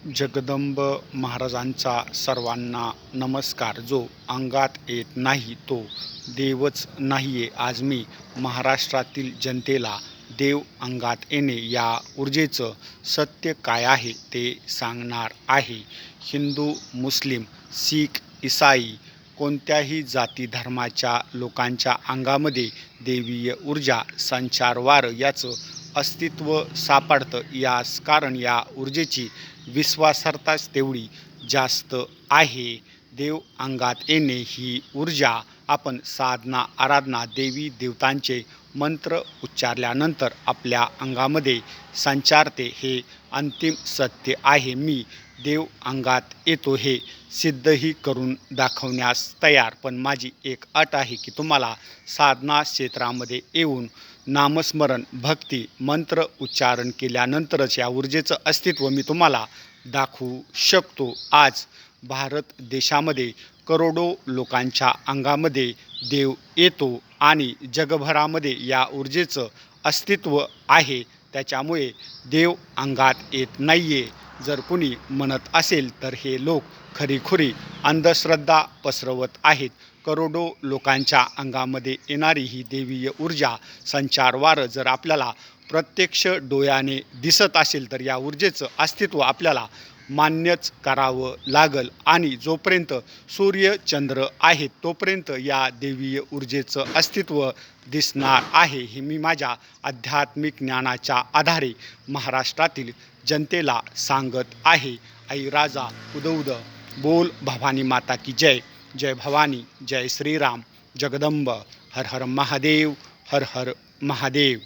जगदंब महाराजांचा सर्वांना नमस्कार. जो अंगात येत नाही तो देवच नाहीये. आज मी महाराष्ट्रातील जनतेला देव अंगात येणे या ऊर्जेचं सत्य काय आहे ते सांगणार आहे. हिंदू, मुस्लिम, शीख, ईसाई कोणत्याही जाती धर्माच्या लोकांच्या अंगामध्ये देवीय ऊर्जा, संचारवार याचं अस्तित्व सापडतं. यास कारण या ऊर्जेची विश्वासार्हताच तेवढी जास्त आहे. देव अंगात येणे ही ऊर्जा आपण साधना, आराधना, देवी देवतांचे मंत्र उच्चारल्यानंतर आपल्या अंगामध्ये संचारते हे अंतिम सत्य आहे. मी देव अंगात येतो हे सिद्धही करून दाखवण्यास तयार, पण माझी एक अट आहे की तुम्हाला साधना क्षेत्रामध्ये येऊन नामस्मरण, भक्ती, मंत्र उच्चारण केल्यानंतरच या ऊर्जेचं अस्तित्व मी तुम्हाला दाखवू शकतो. आज भारत देशामध्ये करोडो लोकांच्या अंगामध्ये देव येतो आणि जगभरामध्ये या ऊर्जेचं अस्तित्व आहे. त्याच्यामुळे देव अंगात येत नाहीये जर कुणी म्हणत असेल तर हे लोक खरीखुरी अंधश्रद्धा पसरवत आहेत. करोडो लोकांच्या अंगामध्ये येणारी ही देवीय ऊर्जा, संचारवार जर आपल्याला प्रत्यक्ष डोळ्याने दिसत असेल तर या ऊर्जेचं अस्तित्व आपल्याला मान्यच करावं लागल. आणि जोपर्यंत सूर्य चंद्र आहेत तोपर्यंत या देवीय ऊर्जेचं अस्तित्व दिसणार आहे. हे मी माझ्या आध्यात्मिक ज्ञानाच्या आधारे महाराष्ट्रातील जनतेला सांगत आहे. आई राजा उदउद बोल भवानी माता की जय. जय भवानी, जय श्रीराम, जगदंब, हर हर महादेव, हर हर महादेव.